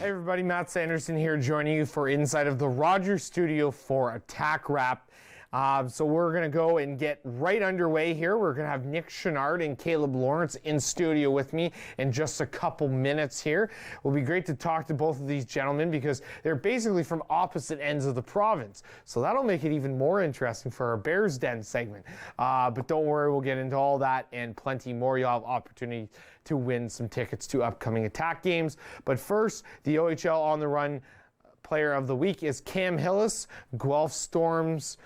Hey everybody, Matt Sanderson here joining you for Inside of the Rogers Studio for Attack Wrap. So we're going to go and get right underway here. We're going to have Nick Chenard and Kaleb Lawrence in studio with me in just a couple minutes here. It will be great to talk to both of these gentlemen because they're basically from opposite ends of the province. So that'll make it even more interesting for our Bears Den segment. But don't worry, we'll get into all that and plenty more. You'll have opportunity to win some tickets to upcoming Attack games. But first, the OHL On the Run Player of the Week is Cam Hillis, Guelph Storm's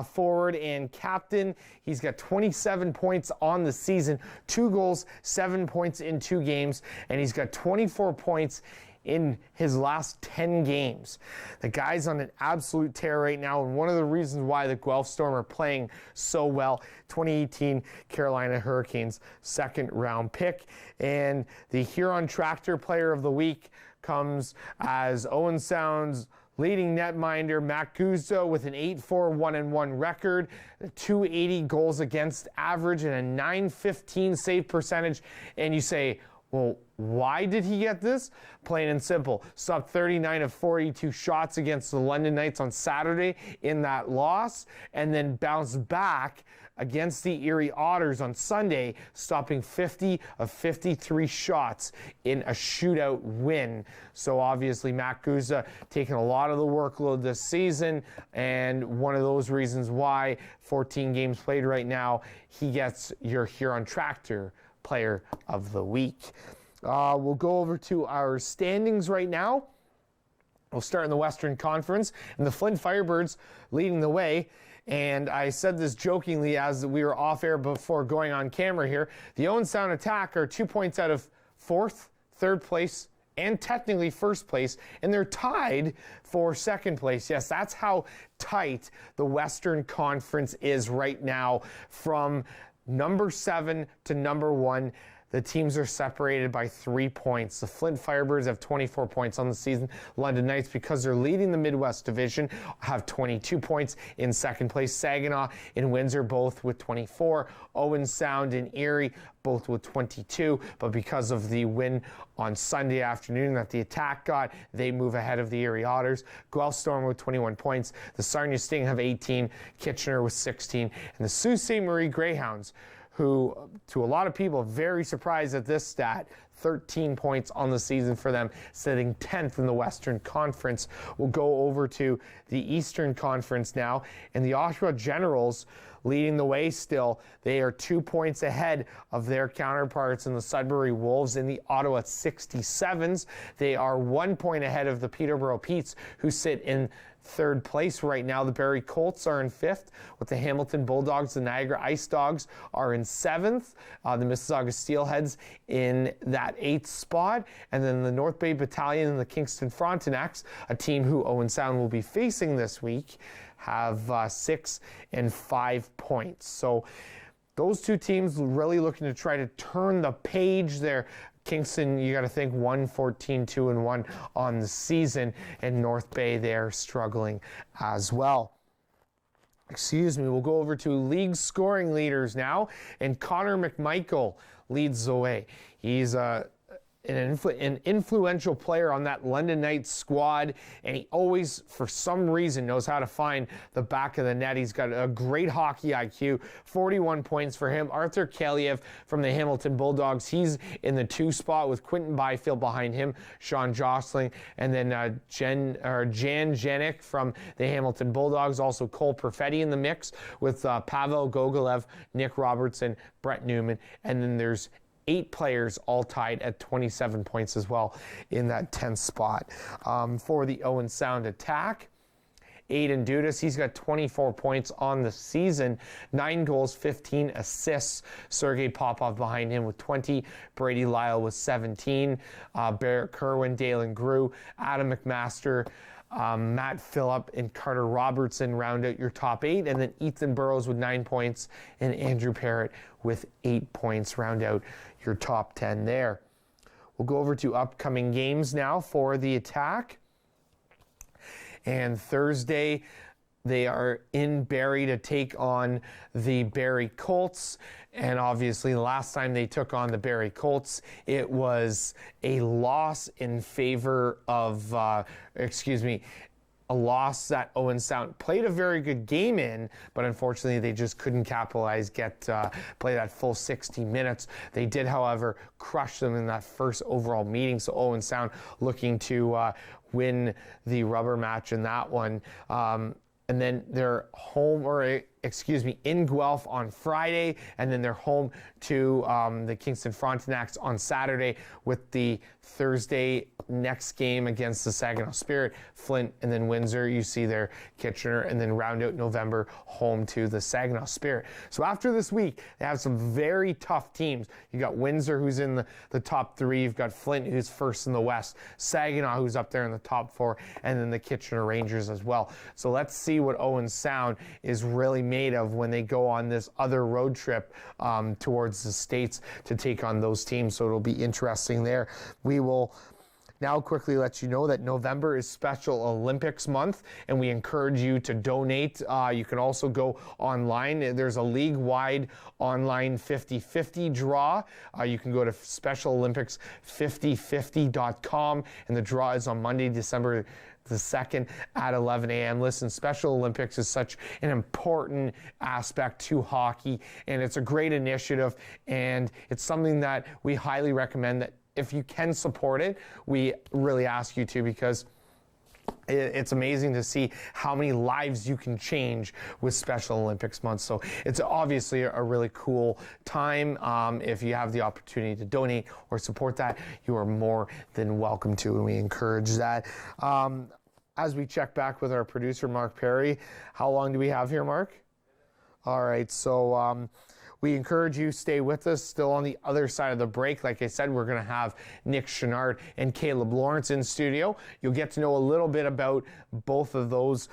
forward and captain. He's got 27 points on the season, 2 goals, 7 points in 2 games, and he's got 24 points in his last 10 games. The guy's on an absolute tear right now, and one of the reasons why the Guelph Storm are playing so well, 2018 Carolina Hurricanes second round pick. And the Huron Tractor Player of the Week comes as Owen Sound's leading netminder, Matt Guzzo, with an 8-4-1-1 record, 280 goals against average, and a 915 save percentage. And you say, well, why did he get this? Plain and simple. Stopped 39 of 42 shots against the London Knights on Saturday in that loss, and then bounced back against the Erie Otters on Sunday, stopping 50 of 53 shots in a shootout win. So obviously Matt Guzzo taking a lot of the workload this season, and one of those reasons why 14 games played right now, he gets your Huron Tractor Player of the Week. We'll go over to our standings right now. We'll start in the Western Conference, and the Flint Firebirds leading the way. And I said this jokingly as we were off air before going on camera here. The Owen Sound Attack are 2 points out of 4th, 3rd place, and technically 1st place, and they're tied for 2nd place. Yes, that's how tight the Western Conference is right now, from number 7 to number 1. The teams are separated by 3 points. The Flint Firebirds have 24 points on the season. London Knights, because they're leading the Midwest Division, have 22 points in 2nd place. Saginaw and Windsor both with 24. Owen Sound and Erie both with 22. But because of the win on Sunday afternoon that the Attack got, they move ahead of the Erie Otters. Guelph Storm with 21 points. The Sarnia Sting have 18. Kitchener with 16. And the Sault Ste. Marie Greyhounds, who, to a lot of people, very surprised at this stat, 13 points on the season for them, sitting 10th in the Western Conference. We'll go over to the Eastern Conference now, and the Oshawa Generals leading the way still. They are 2 points ahead of their counterparts in the Sudbury Wolves and the Ottawa 67s. They are 1 point ahead of the Peterborough Petes, who sit in 3rd place right now. The Barrie Colts are in 5th, with the Hamilton Bulldogs. The Niagara Ice Dogs are in 7th. The Mississauga Steelheads in that 8th spot. And then the North Bay Battalion and the Kingston Frontenacs, a team who Owen Sound will be facing this week, have 6 and 5 points. So those two teams really looking to try to turn the page there. Kingston, you got to think 1-14-2-1 on the season, and North Bay, they're struggling as well. Excuse me, we'll go over to league scoring leaders now, and Connor McMichael leads the way. He's an influential player on that London Knights squad, and he always, for some reason, knows how to find the back of the net. He's got a great hockey IQ, 41 points for him. Arthur Kaleb from the Hamilton Bulldogs, he's in the 2 spot with Quentin Byfield behind him, Sean Jostling, and then Jan Janik from the Hamilton Bulldogs, also Cole Perfetti in the mix with Pavel Gogolev, Nick Robertson, Brett Newman, and then there's 8 players all tied at 27 points as well in that 10th spot. For the Owen Sound Attack, Aiden Dudas, he's got 24 points on the season, 9 goals, 15 assists. Sergei Popov behind him with 20. Brady Lyle with 17. Barrett Kerwin, Dalen Grew, Adam McMaster, Matt Phillip, and Carter Robertson round out your top 8. And then Ethan Burrows with 9 points and Andrew Parrott with 8 points round out your top 10 there. We'll go over to upcoming games now for the Attack. And Thursday, They are in Barrie to take on the Barrie Colts. And obviously, the last time they took on the Barrie Colts, it was a loss in favor of, a loss that Owen Sound played a very good game in, but unfortunately they just couldn't capitalize, play that full 60 minutes. They did, however, crush them in that first overall meeting. So Owen Sound looking to win the rubber match in that one. And then they're home, in Guelph on Friday, and then they're home to the Kingston Frontenacs on Saturday, with the Thursday next game against the Saginaw Spirit, Flint, and then Windsor. You see there Kitchener, and then round out November home to the Saginaw Spirit. So after this week, they have some very tough teams. You got Windsor, who's in the top 3. You've got Flint, who's first in the West. Saginaw, who's up there in the top 4, and then the Kitchener Rangers as well. So let's see what Owen Sound is really made of when they go on this other road trip towards the States to take on those teams. So it'll be interesting there. We will now quickly let you know that November is Special Olympics month, and we encourage you to donate. You can also go online. There's a league-wide online 50-50 draw. You can go to specialolympics5050.com, and the draw is on Monday, December the 2nd at 11 a.m. Listen, Special Olympics is such an important aspect to hockey, and it's a great initiative, and it's something that we highly recommend that if you can support it, we really ask you to, because it's amazing to see how many lives you can change with Special Olympics month. So it's obviously a really cool time. If you have the opportunity to donate or support that, you are more than welcome to, and we encourage that. As we check back with our producer, Mark Perry, how long do we have here, Mark? All right, so we encourage you, stay with us. Still on the other side of the break, like I said, we're going to have Nick Chenard and Kaleb Lawrence in studio. You'll get to know a little bit about both of those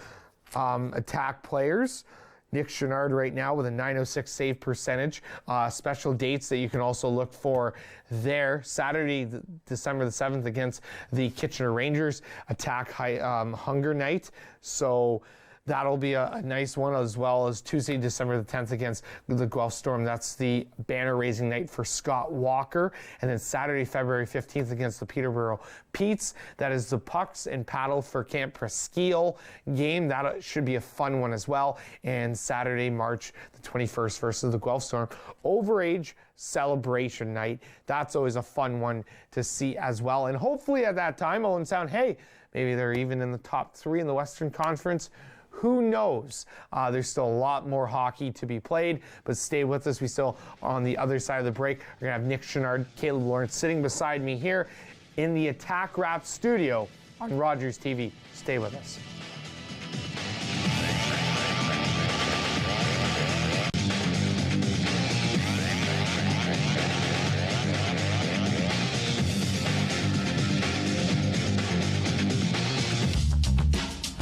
Attack players. Nick Chenard right now with a .906 save percentage. Special dates that you can also look for there. Saturday, December the 7th against the Kitchener Rangers, Attack Hunger Night. So that'll be a nice one, as well as Tuesday, December the 10th against the Guelph Storm. That's the banner-raising night for Scott Walker. And then Saturday, February 15th against the Peterborough Petes. That is the Pucks and Paddle for Camp Presqu'île game. That should be a fun one as well. And Saturday, March the 21st versus the Guelph Storm, Overage Celebration Night. That's always a fun one to see as well. And hopefully at that time, Owen Sound, hey, maybe they're even in the top 3 in the Western Conference. Who knows? There's still a lot more hockey to be played, but stay with us. We still are on the other side of the break. We're going to have Nick Chenard, Kaleb Lawrence sitting beside me here in the Attack Wrap studio on Rogers TV. Stay with us.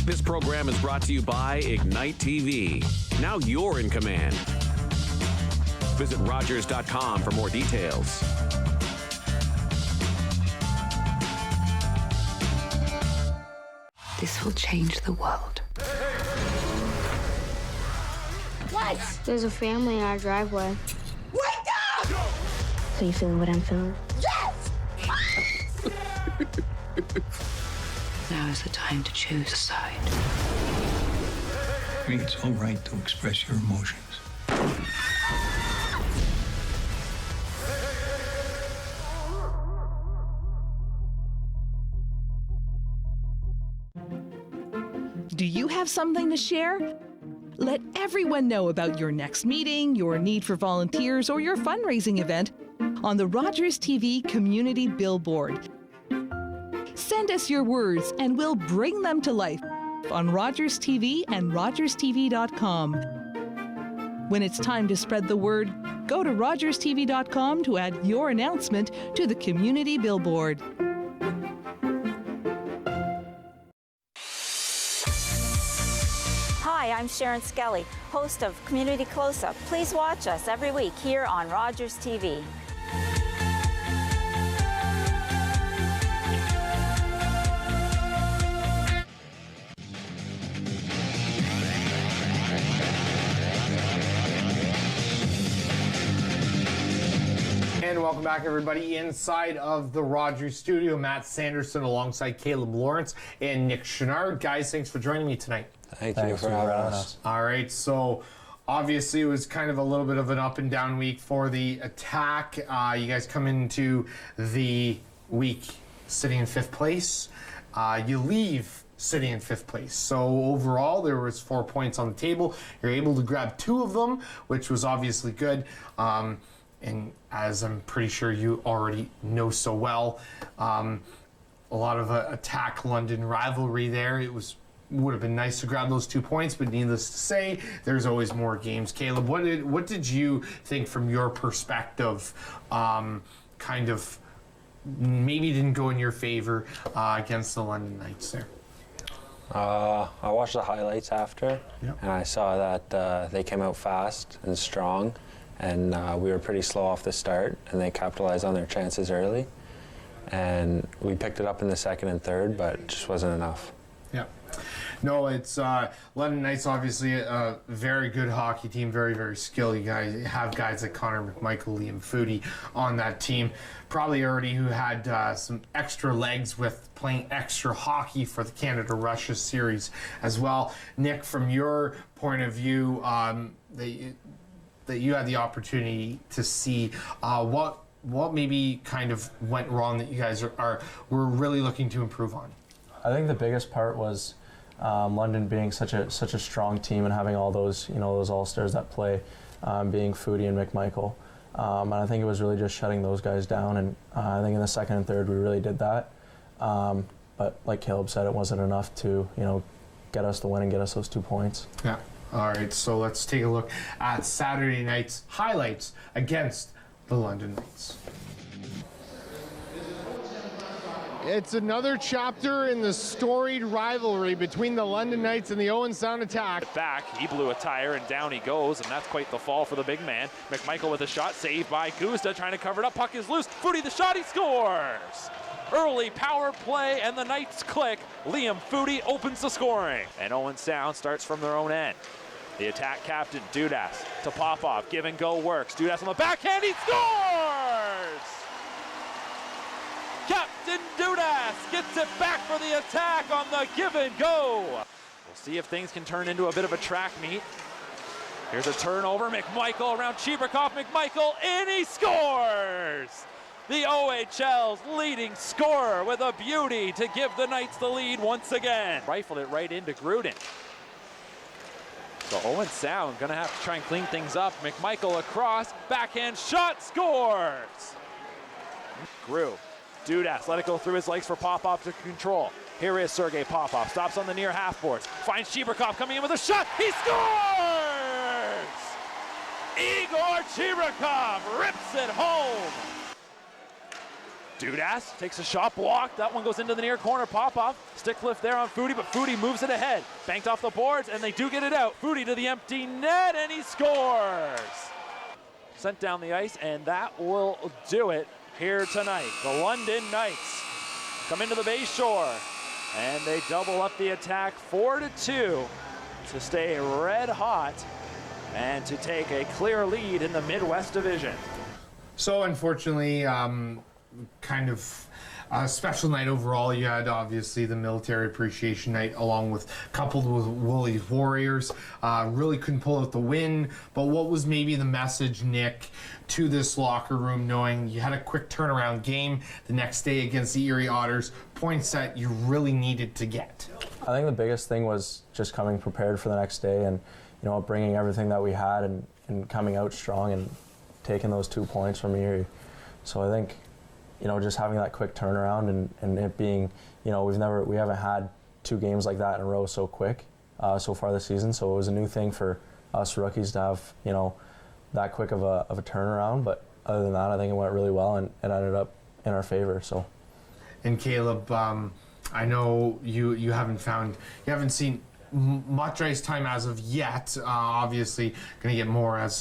This program is brought to you by Ignite TV. Now you're in command. Visit Rogers.com for more details. This will change the world. What? There's a family in our driveway. Wake up! So you feeling what I'm feeling? Yes! Now is the time to choose a side. I think it's all right to express your emotions. Do you have something to share? Let everyone know about your next meeting, your need for volunteers, or your fundraising event on the Rogers TV Community Billboard. Send us your words and we'll bring them to life on Rogers TV and RogersTV.com. When it's time to spread the word, go to RogersTV.com to add your announcement to the Community Billboard. Hi, I'm Sharon Skelly, host of Community Close-Up. Please watch us every week here on Rogers TV. And welcome back, everybody, inside of the Rogers studio. Matt Sanderson alongside Kaleb Lawrence and Nick Chenard. Guys, thanks for joining me tonight. Thank you for having us. All right, so obviously it was kind of a little bit of an up and down week for the Attack. You guys come into the week sitting in 5th place. You leave sitting in 5th place. So overall, there was 4 points on the table. You're able to grab 2 of them, which was obviously good. And as I'm pretty sure you already know so well, a lot of Attack London rivalry there. Would have been nice to grab those 2 points, but needless to say, there's always more games. Kaleb, what did you think from your perspective? Kind of maybe didn't go in your favor against the London Knights there. I watched the highlights after, Yep. and I saw that they came out fast and strong, and we were pretty slow off the start, and they capitalized on their chances early. And we picked it up in the second and third, but it just wasn't enough. Yeah. No, it's London Knights, obviously a very good hockey team, very, very skilled. You guys have guys like Connor McMichael, Liam Foodie on that team. Probably already who had some extra legs with playing extra hockey for the Canada-Russia series as well. Nick, from your point of view, that you had the opportunity to see, what maybe kind of went wrong that you guys were really looking to improve on? I think the biggest part was London being such a strong team and having all those those all-stars that play, being Foodie and McMichael, and I think it was really just shutting those guys down. And I think in the second and third we really did that, but like Kaleb said, it wasn't enough to get us the win and get us those 2 points. Yeah. All right. So let's take a look at Saturday night's highlights against the London Knights. It's another chapter in the storied rivalry between the London Knights and the Owen Sound Attack. Back, he blew a tire and down he goes, and that's quite the fall for the big man. McMichael with a shot, saved by Guzda, trying to cover it up. Puck is loose. Foodie the shot, he scores! Early power play, and the Knights click. Liam Foodie opens the scoring, and Owen Sound starts from their own end. The Attack captain, Dudas, to Popov. Give and go works. Dudas on the backhand, he scores! Captain Dudas gets it back for the Attack on the give and go. We'll see if things can turn into a bit of a track meet. Here's a turnover. McMichael around Chibrakov. McMichael, and he scores! The OHL's leading scorer with a beauty to give the Knights the lead once again. Rifled it right into Gruden. So Owen Sound gonna have to try and clean things up. McMichael across, backhand shot, scores! Grew. Dudas let it go through his legs for Popov to control. Here is Sergei Popov, stops on the near half boards, finds Chibrakov coming in with a shot, he scores! Igor Chibrakov rips it home! Dudas takes a shot blocked, that one goes into the near corner. Popov, stick lift there on Foodie, but Foodie moves it ahead. Banked off the boards, and they do get it out. Foodie to the empty net, and he scores! Sent down the ice, and that will do it here tonight. The London Knights come into the Bay Shore, and they double up the Attack 4-2 to stay red hot and to take a clear lead in the Midwest Division. So unfortunately, kind of a special night overall. You had obviously the Military Appreciation Night coupled with Woolly's Warriors. Really couldn't pull out the win, but what was maybe the message, Nick, to this locker room, knowing you had a quick turnaround game the next day against the Erie Otters, points that you really needed to get? I think the biggest thing was just coming prepared for the next day and bringing everything that we had and coming out strong and taking those 2 points from Erie. So I think just having that quick turnaround and it being, we haven't had 2 games like that in a row so quick so far this season. So it was a new thing for us rookies to have, that quick of a turnaround. But other than that, I think it went really well and it ended up in our favor. So. And Kaleb, I know you haven't seen much ice time as of yet. Obviously, going to get more as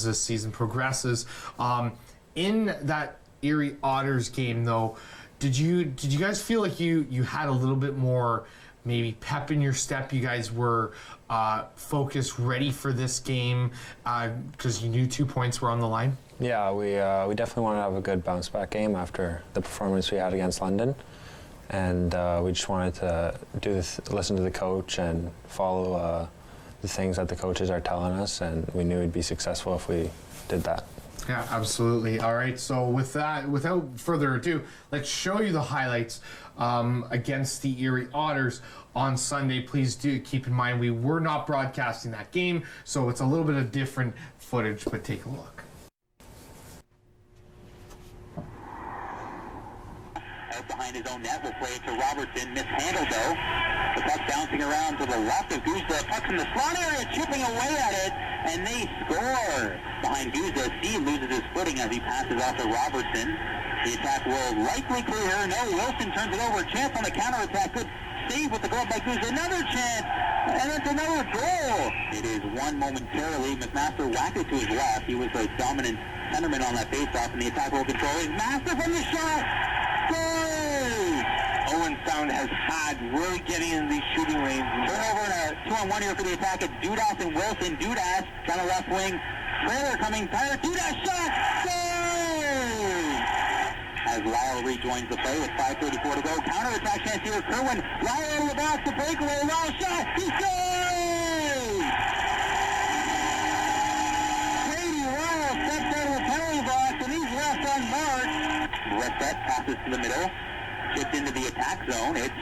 this season progresses. In that Erie Otters game, though, did you guys feel like you had a little bit more maybe pep in your step? You guys were focused, ready for this game because you knew 2 points were on the line? Yeah, we definitely wanted to have a good bounce back game after the performance we had against London. And we just wanted to listen to the coach and follow the things that the coaches are telling us, and we knew we'd be successful if we did that. Yeah, absolutely. All right, so with that, without further ado, let's show you the highlights against the Erie Otters on Sunday. Please do keep in mind we were not broadcasting that game, so it's a little bit of different footage, but take a look. Out behind his own net, will play it to Robertson, mishandled though. The puck bouncing around to the left of Guzda, puck's in the slot area, chipping away at it, and they score. Behind Guzda, Steve loses his footing as he passes off to Robertson. The attack will likely clear. No, Wilson turns it over. Chance on the counterattack. Good save with the glove by Guzda. Another chance, and it's another goal. It is won momentarily. McMaster whacked it to his left. He was a dominant centerman on that faceoff, and the attack will control it. Master from the shot. Goal! Owen Sound has had really getting in these shooting range. Turnover and a 2-on-1 here for the attack at Dudas and Wilson. Dudas down the left wing. Trailer coming. Tyler Dudas shot. Goal! As Lyle rejoins the play with 5:34 to go. Counter-attack chance here. Kerwin. Lyle over the box. The breakaway. Lyle shot. He scores! Brady Lyle steps out of the penalty box, and he's left unmarked. Brett passes to the middle. Chipped into the attack zone. It's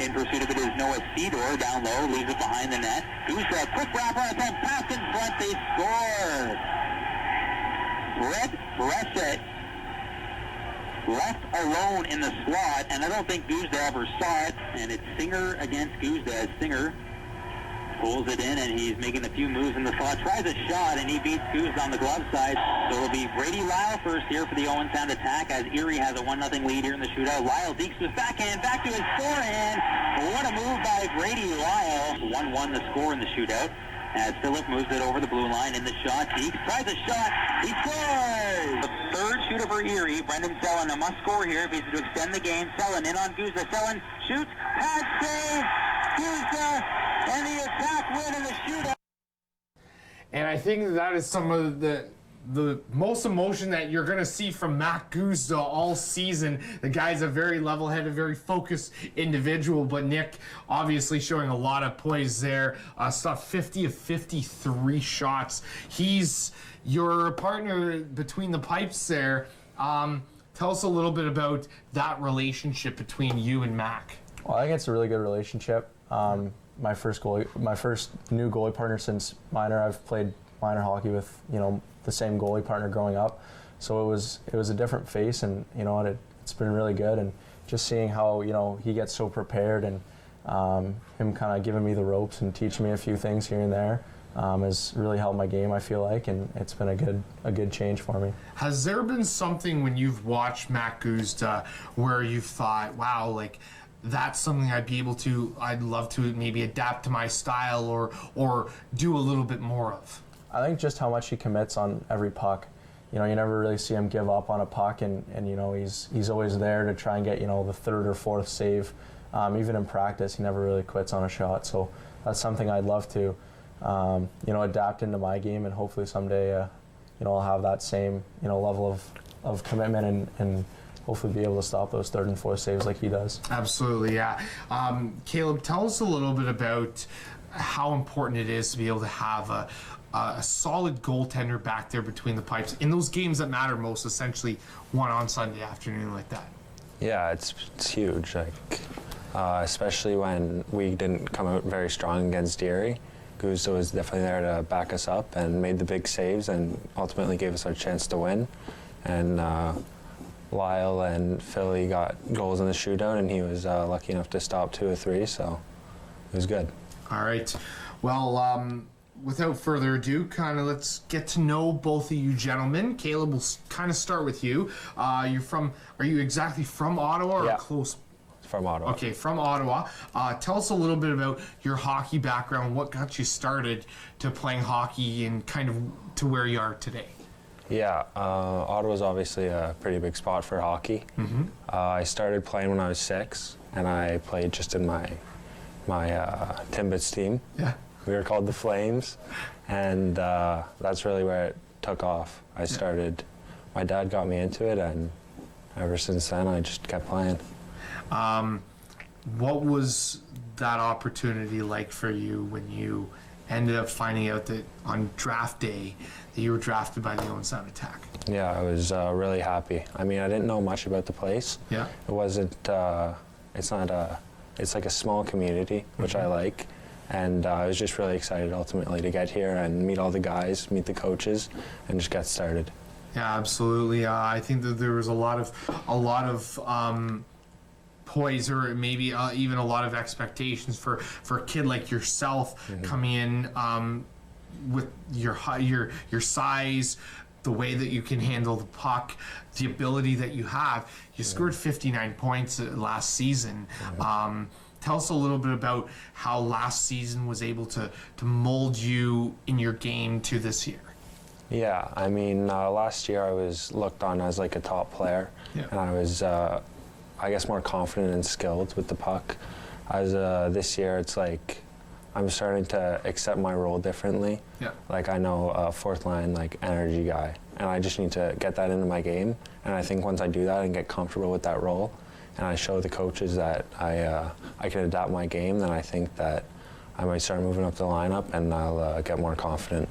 in pursuit of it is Noah Seedor down low, leaves it behind the net. Guzda, quick wrap on a time, pass in front, they score. Brett Bressett left alone in the slot, and I don't think Guzda ever saw it, and it's Singer against Guzda as Singer pulls it in, and he's making a few moves in the slot, tries a shot, and he beats Guzda on the glove side. So it'll be Brady Lyle first here for the Owen Sound Attack as Erie has a 1-0 lead here in the shootout. Lyle dekes his backhand, back to his forehand. What a move by Brady Lyle. 1-1 the score in the shootout as Phillip moves it over the blue line in the shot. Dekes tries a shot, he scores! The third shooter for Erie, Brendan Sellon, a must score here if he's to extend the game. Sellon in on Guzda, Sellon shoots, pass save, Guzda, and the attack win in the shootout. And I think that is some of the most emotion that you're going to see from Matt Guzda all season. The guy's a very level-headed, very focused individual, but Nick obviously showing a lot of poise there. Saw 50 of 53 shots. He's your partner between the pipes there. Tell us a little bit about that relationship between you and Mac. Well, I think it's a really good relationship. My first new goalie partner since minor. I've played minor hockey with the same goalie partner growing up, so it was a different face, and it's been really good. And just seeing how he gets so prepared, and him kind of giving me the ropes and teaching me a few things here and there has really helped my game, I feel like, and it's been a good change for me. Has there been something when you've watched Matt Guzda where you've thought, wow, like, that's something I'd love to maybe adapt to my style or do a little bit more of? I think just how much he commits on every puck. You never really see him give up on a puck, and he's always there to try and get the third or fourth save. Even in practice, he never really quits on a shot. So that's something I'd love to adapt into my game, and hopefully someday I'll have that same level of commitment and hopefully be able to stop those third and fourth saves like he does. Absolutely, yeah. Kaleb, tell us a little bit about how important it is to be able to have a solid goaltender back there between the pipes in those games that matter most, essentially one on Sunday afternoon like that. Yeah, it's huge, especially when we didn't come out very strong against Erie. Guzda was definitely there to back us up and made the big saves and ultimately gave us our chance to win. And Lyle and Philly got goals in the shootout, and he was lucky enough to stop 2 or 3, so it was good. All right. Well, without further ado, let's get to know both of you gentlemen. Kaleb, we'll start with you. Are you exactly from Ottawa or close? From Ottawa. Okay, from Ottawa. Tell us a little bit about your hockey background. What got you started to playing hockey and to where you are today? Yeah, Ottawa's obviously a pretty big spot for hockey. Mm-hmm. I started playing when I was 6, and I played just in my my Timbits team. Yeah. We were called the Flames, and that's really where it took off. I started, my dad got me into it, and ever since then I just kept playing. What was that opportunity like for you when you ended up finding out that on draft day that you were drafted by the Owen Sound Attack? Yeah, I was really happy. I mean, I didn't know much about the place. Yeah. It wasn't, it's like a small community, which I like. And I was just really excited ultimately to get here and meet all the guys, meet the coaches, and just get started. Yeah, absolutely. I think that there was a lot of poise, or maybe even a lot of expectations for a kid like yourself coming in with your size, the way that you can handle the puck, the ability that you have. You scored 59 points last season. Tell us a little bit about how last season was able to mold you in your game to this year. Yeah, I mean, last year I was looked on as like a top player, and I was, I guess, more confident and skilled with the puck. As this year, it's like I'm starting to accept my role differently. Yeah. Like I know a fourth line, like energy guy, and I just need to get that into my game. And I think once I do that and get comfortable with that role, and I show the coaches that I can adapt my game, then I think that I might start moving up the lineup and I'll get more confident.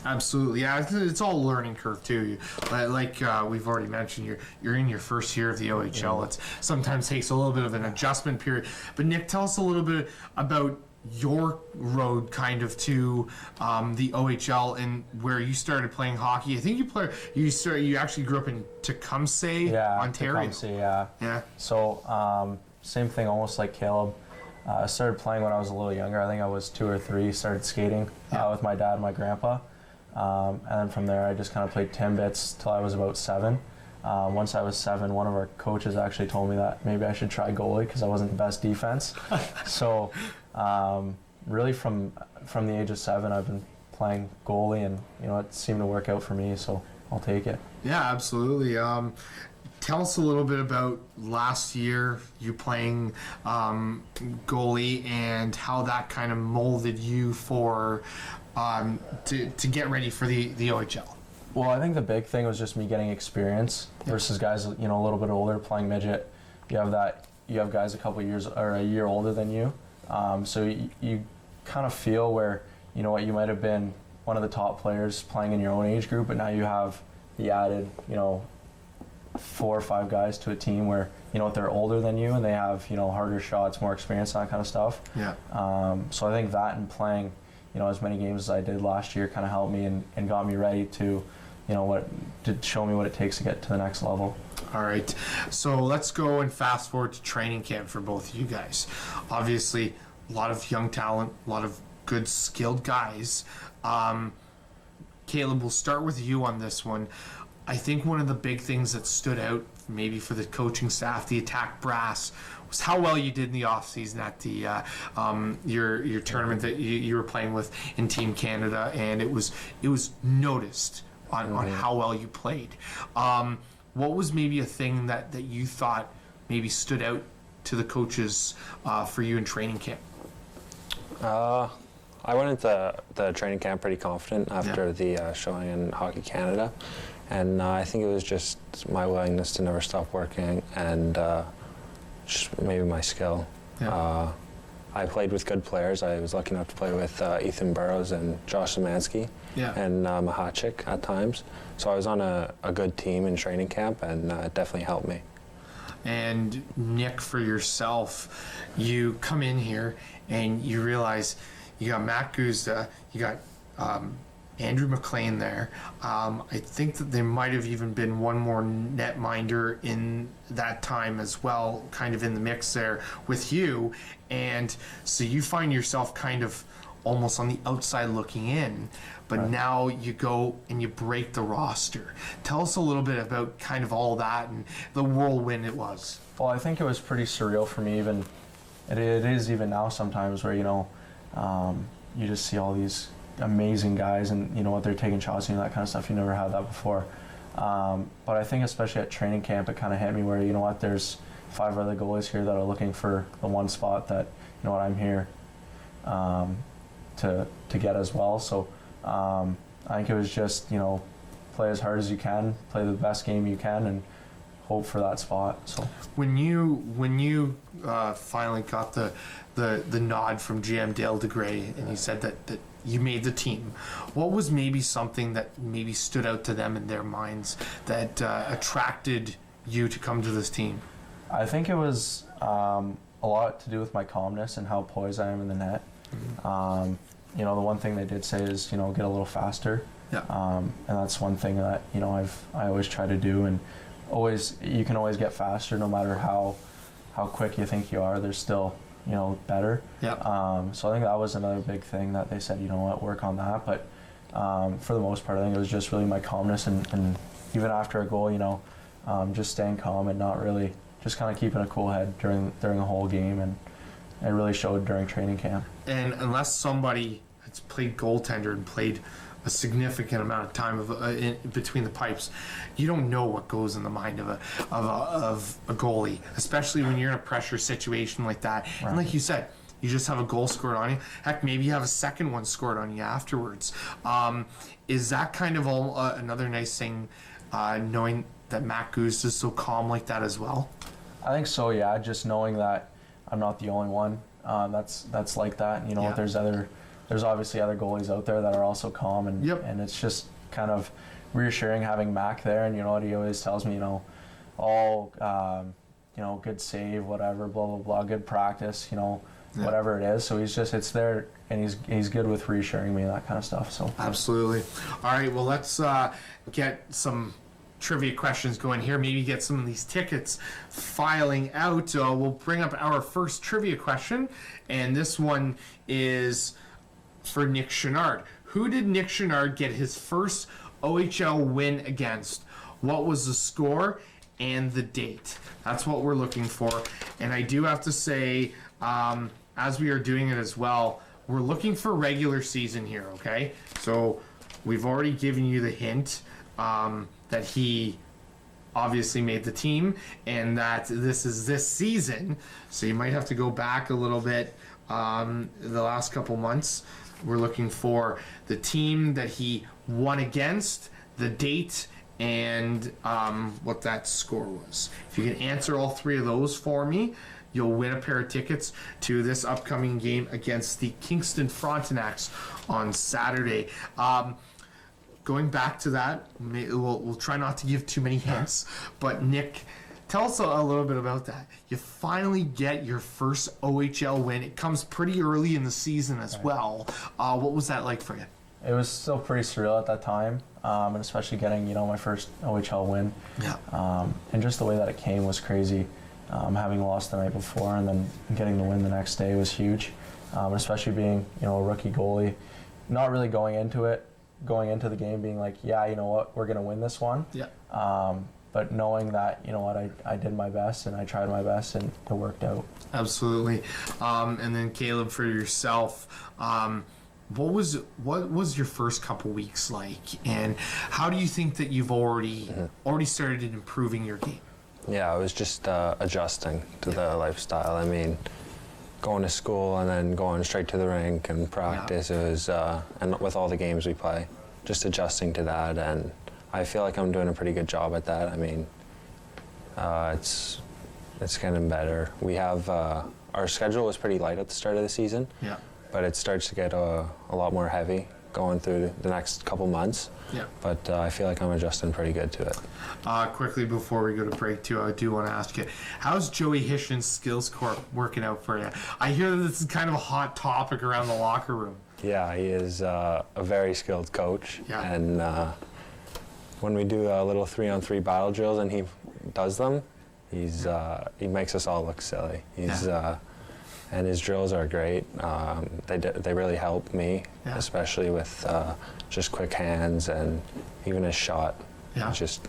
Absolutely, yeah. It's all a learning curve too. Like we've already mentioned, you're in your first year of the OHL. It sometimes takes a little bit of an adjustment period. But Nick, tell us a little bit about your road kind of to the OHL and where you started playing hockey. I think you actually grew up in Tecumseh, Ontario. Tecumseh, yeah. So same thing, almost like Kaleb. I started playing when I was a little younger. I think I was 2 or 3. Started skating with my dad and my grandpa. And then from there, I just kind of played Timbits till I was about 7. Once I was 7, one of our coaches actually told me that maybe I should try goalie because I wasn't the best defense. So really from the age of 7, I've been playing goalie, and it seemed to work out for me, so I'll take it. Yeah, absolutely. Tell us a little bit about last year, you playing goalie, and how that kind of molded you for to get ready for the OHL. Well, I think the big thing was just me getting experience versus guys, a little bit older playing midget. You have guys a couple years or a year older than you, so you kind of feel where you might have been one of the top players playing in your own age group, but now you have the added 4 or 5 guys to a team where they're older than you and they have harder shots, more experience, that kind of stuff. Yeah. So I think that and playing as many games as I did last year kind of helped me and got me ready to to show me what it takes to get to the next level. All right, so let's go and fast forward to training camp for both of you guys. Obviously, a lot of young talent, a lot of good, skilled guys. Kaleb, we'll start with you on this one. I think one of the big things that stood out, maybe for the coaching staff, the Attack brass, was how well you did in the offseason at the your tournament that you were playing with in Team Canada, and it was noticed on how well you played. What was maybe a thing that you thought maybe stood out to the coaches for you in training camp? I went into the training camp pretty confident after the showing in Hockey Canada, and I think it was just my willingness to never stop working and just maybe my skill. I played with good players. I was lucky enough to play with Ethan Burrows and Josh Szymanski and Mahachik at times. So I was on a good team in training camp, and it definitely helped me. And Nick, for yourself, you come in here and you realize you got Matt Guzda, you got Andrew McLean there. I think that there might have even been one more netminder in that time as well, kind of in the mix there with you. And so you find yourself kind of almost on the outside looking in, but now you go and you break the roster. Tell us a little bit about kind of all that and the whirlwind it was. Well, I think it was pretty surreal for me, even it is even now sometimes, where you just see all these amazing guys and what they're taking shots and that kind of stuff. You never had that before, but I think especially at training camp it kind of hit me where there's 5 other goalies here that are looking for the one spot that, you know what, I'm here to get as well. So I think it was just, you know, play as hard as you can, play the best game you can, and hope for that spot. So when you finally got the nod from GM Dale DeGray and you said that you made the team, what was maybe something that maybe stood out to them in their minds that attracted you to come to this team? I think it was a lot to do with my calmness and how poised I am in the net. You know, the one thing they did say is, you know, get a little faster. Yeah. And that's one thing that, you know, I always try to do, and you can always get faster no matter how quick you think you are. There's still, you know, better. Yeah. So I think that was another big thing that they said, you know what, work on that. But for the most part, I think it was just really my calmness, and even after a goal, you know, just staying calm and not really, just kind of keeping a cool head during the whole game, and it really showed during training camp. And unless somebody has played goaltender and played a significant amount of time in between the pipes, you don't know what goes in the mind of a goalie, especially when you're in a pressure situation like that. Right. And like you said, you just have a goal scored on you. Heck, maybe you have a second one scored on you afterwards. Is that kind of another nice thing, knowing that Matt Goose is so calm like that as well? I think so, yeah. Just knowing that I'm not the only one that's like that. You know, yeah. There's obviously other goalies out there that are also calm, and yep. And it's just kind of reassuring having Mac there. And you know what, he always tells me, you know, you know, good save, whatever, blah blah blah, good practice, you know, yeah. Whatever it is. So it's there, and he's good with reassuring me and that kind of stuff. So absolutely. All right, well, let's get some trivia questions going here, maybe get some of these tickets filing out. We'll bring up our first trivia question, and this one is for Nick Chenard. Who did Nick Chenard get his first OHL win against? What was the score and the date? That's what we're looking for. And I do have to say, as we are doing it as well, we're looking for regular season here, okay? So we've already given you the hint that he obviously made the team and that this is this season. So you might have to go back a little bit the last couple months. We're looking for the team that he won against, the date, and what that score was. If you can answer all three of those for me, you'll win a pair of tickets to this upcoming game against the Kingston Frontenacs on Saturday. Going back to that, we'll try not to give too many hints, but Nick, tell us a little bit about that. You finally get your first OHL win. It comes pretty early in the season as well. What was that like for you? It was still pretty surreal at that time, and especially getting, you know, my first OHL win. Yeah. And just the way that it came was crazy. Having lost the night before and then getting the win the next day was huge. Especially being, you know, a rookie goalie, not really going into the game being like, yeah, you know what, we're gonna win this one. Yeah. But knowing that, you know what, I did my best and I tried my best and it worked out. Absolutely. And then Kaleb, for yourself, what was your first couple weeks like, and how do you think that you've already started improving your game? Yeah, I was just adjusting to the lifestyle. I mean, going to school and then going straight to the rink and practice. Yeah. It was, and with all the games we play, just adjusting to that, and I feel like I'm doing a pretty good job at that. I mean, it's getting better. We have our schedule was pretty light at the start of the season. Yeah. But it starts to get a lot more heavy going through the next couple months. Yeah. But I feel like I'm adjusting pretty good to it. Quickly before we go to break too, I do want to ask you, how's Joey Hishton's skills corp working out for you? I hear that this is kind of a hot topic around the locker room. Yeah, he is a very skilled coach. Yeah. And when we do a little 3-on-3 battle drills and he does them, he makes us all look silly. And his drills are great. They really help me, especially with just quick hands and even his shot. Yeah. Just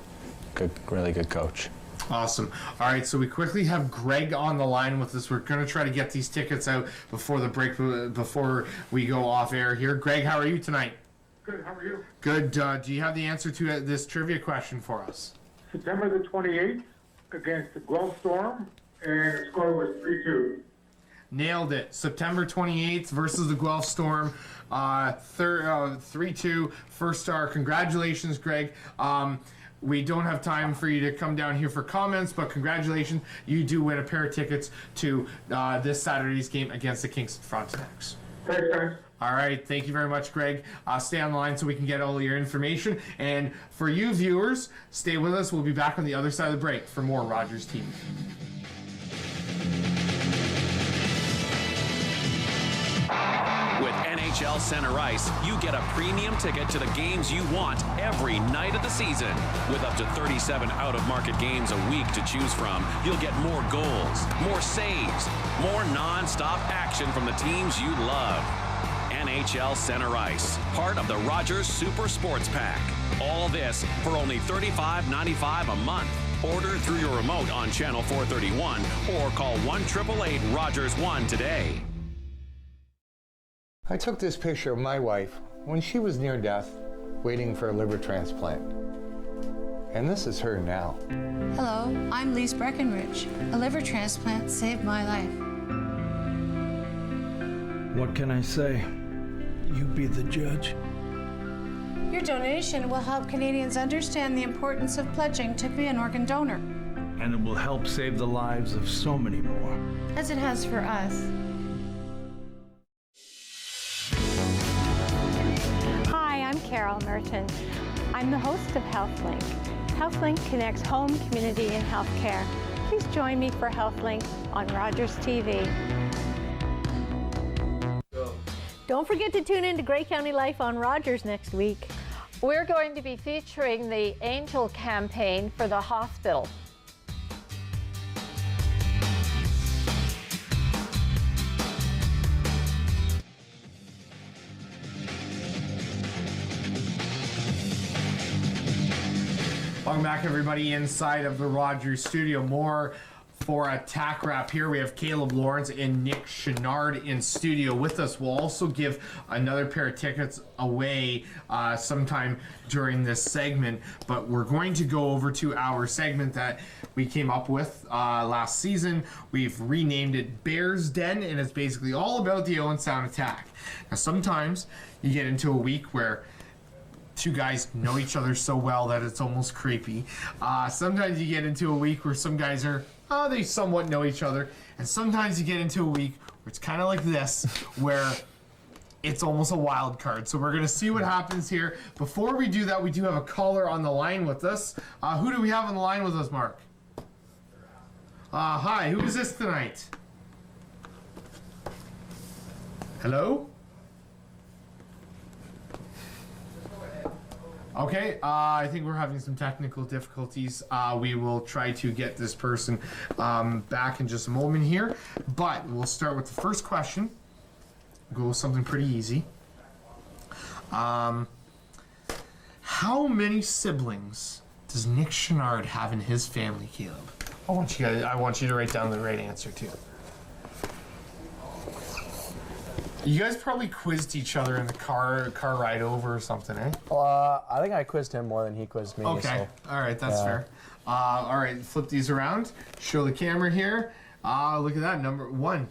good, really good coach. Awesome. All right, so we quickly have Greg on the line with us. We're going to try to get these tickets out before the break, before we go off air here. Greg, how are you tonight? Good, how are you? Good. Do you have the answer to this trivia question for us? September the 28th against the Guelph Storm and the score was 3-2. Nailed it. September 28th versus the Guelph Storm. 3-2. First star. Congratulations, Greg. We don't have time for you to come down here for comments, but congratulations. You do win a pair of tickets to this Saturday's game against the Kingston Frontenacs. Thanks, guys. All right. Thank you very much, Greg. Stay on the line so we can get all your information. And for you viewers, stay with us. We'll be back on the other side of the break for more Rogers TV. With NHL Center Ice, you get a premium ticket to the games you want every night of the season. With up to 37 out-of-market games a week to choose from, you'll get more goals, more saves, more non-stop action from the teams you love. NHL Center Ice, part of the Rogers Super Sports Pack. All this for only $35.95 a month. Order through your remote on Channel 431 or call 1-888-ROGERS-1 today. I took this picture of my wife when she was near death, waiting for a liver transplant. And this is her now. Hello, I'm Lise Breckenridge. A liver transplant saved my life. What can I say? You be the judge. Your donation will help Canadians understand the importance of pledging to be an organ donor. And it will help save the lives of so many more. As it has for us. Hi, I'm Carol Merton. I'm the host of HealthLink. HealthLink connects home, community, and healthcare. Please join me for HealthLink on Rogers TV. Don't forget to tune in to Grey County Life on Rogers next week. We're going to be featuring the Angel campaign for the hospital. Welcome back, everybody, inside of the Rogers studio. More for Attack Wrap here. We have Kaleb Lawrence and Nick Chenard in studio with us. We'll also give another pair of tickets away sometime during this segment, but we're going to go over to our segment that we came up with last season. We've renamed it Bears Den, and it's basically all about the Owen Sound Attack. Now, sometimes you get into a week where two guys know each other so well that it's almost creepy. Sometimes you get into a week where some guys are, they somewhat know each other. And sometimes you get into a week where it's kind of like this, where it's almost a wild card. So we're going to see what happens here. Before we do that, we do have a caller on the line with us. Who do we have on the line with us, Mark? Hi, who is this tonight? Hello? Okay, I think we're having some technical difficulties. We will try to get this person back in just a moment here. But we'll start with the first question. Go with something pretty easy. How many siblings does Nick Chenard have in his family, Kaleb? I want you to write down the right answer too. You guys probably quizzed each other in the car ride over or something, eh? I think I quizzed him more than he quizzed me. Okay, so. all right, that's fair. All right, flip these around. Show the camera here. Look at that, number one.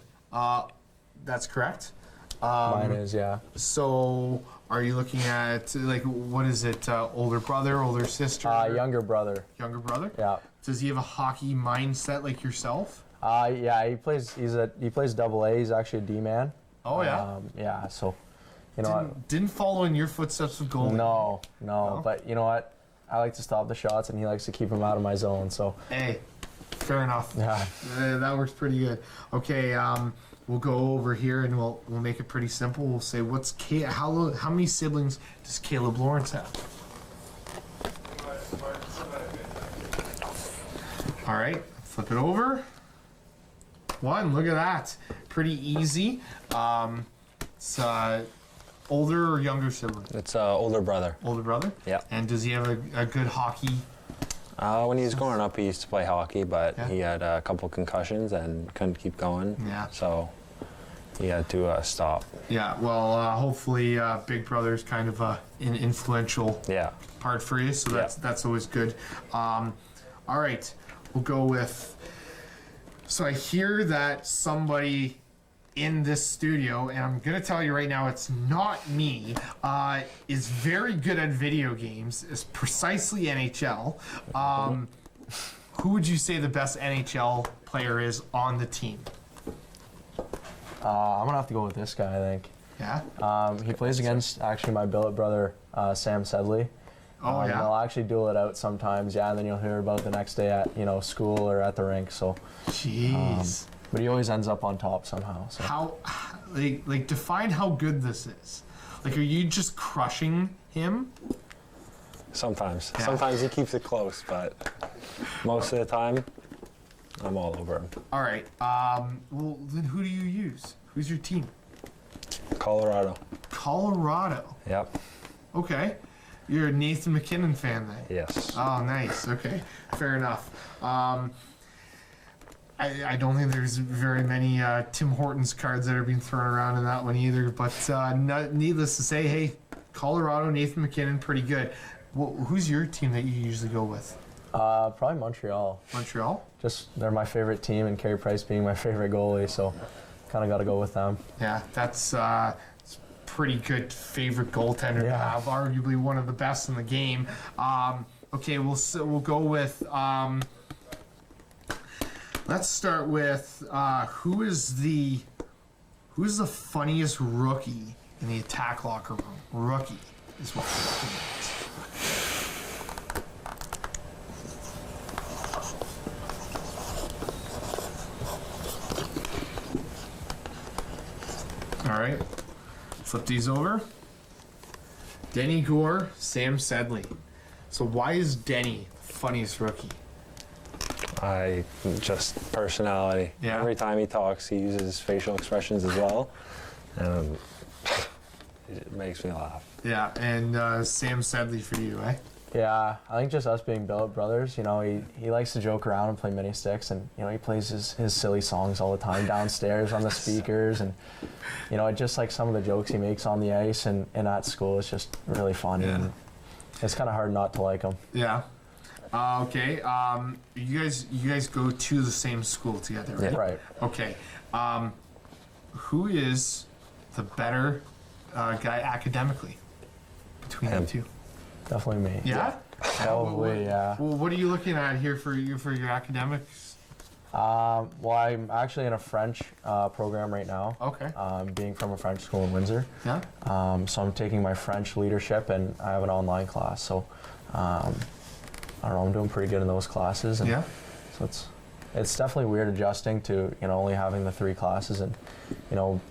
That's correct. Mine is, yeah. So, are you looking at, like, what is it? Older brother, older sister? Younger brother. Younger brother? Yeah. Does he have a hockey mindset like yourself? Yeah, he plays AA. He's actually a D-man. Oh, yeah? Yeah, so, you know Didn't follow in your footsteps with goalie? No, but you know what? I like to stop the shots, and he likes to keep them out of my zone, so. Hey, fair enough. Yeah. That works pretty good. Okay, we'll go over here, and we'll make it pretty simple. We'll say, how many siblings does Kaleb Lawrence have? All right, flip it over. One, look at that. Pretty easy. It's older or younger sibling? It's older brother. Older brother? Yeah. And does he have a good hockey? When he was growing up, he used to play hockey, but he had a couple concussions and couldn't keep going. Yeah. So he had to stop. Yeah, well, hopefully Big Brother's kind of an influential part for you, so that's always good. All right, we'll go with So I hear that somebody in this studio, and I'm gonna tell you right now, it's not me, is very good at video games, is precisely NHL. Who would you say the best NHL player is on the team? I'm gonna have to go with this guy, I think. Yeah? He plays against actually my billet brother, Sam Sedley. Oh, yeah? They'll actually duel it out sometimes, and then you'll hear about the next day at school or at the rink. So, jeez. But he always ends up on top somehow. So. How, like, define how good this is. Like, are you just crushing him? Sometimes. Yeah. Sometimes he keeps it close, but most of the time, I'm all over him. All right. Well, then who do you use? Who's your team? Colorado. Colorado. Yep. Okay. You're a Nathan McKinnon fan then? Yes. Oh, nice. Okay. Fair enough. I don't think there's very many Tim Hortons cards that are being thrown around in that one either. But needless to say, hey, Colorado, Nathan McKinnon, pretty good. Well, who's your team that you usually go with? Probably Montreal. Montreal? Just they're my favorite team, and Carey Price being my favorite goalie, so kind of got to go with them. Yeah, that's pretty good favorite goaltender to have. Arguably one of the best in the game. Okay, we'll go with. Let's start with who's the funniest rookie in the attack locker room? Rookie is what we're looking at. All right, flip these over. Denny Gore, Sam Sedley. So why is Denny the funniest rookie? Just personality. Yeah. Every time he talks, he uses facial expressions as well, and it makes me laugh. Yeah, and Sam Sedley for you, eh? Yeah, I think just us being billet brothers, he likes to joke around and play mini sticks, and he plays his silly songs all the time downstairs on the speakers, and just like some of the jokes he makes on the ice and at school is just really funny. Yeah. And it's kind of hard not to like him. Yeah. Okay. You guys go to the same school together, right? Yeah. Right. Okay. Who is the better guy academically between the two? Definitely me. Yeah? Probably, yeah. Well, what are you looking at here for your academics? Well, I'm actually in a French program right now. Okay. Being from a French school in Windsor. Yeah. So I'm taking my French leadership, and I have an online class. So, I don't know, I'm doing pretty good in those classes. And yeah. So it's definitely weird adjusting to only having the 3 classes and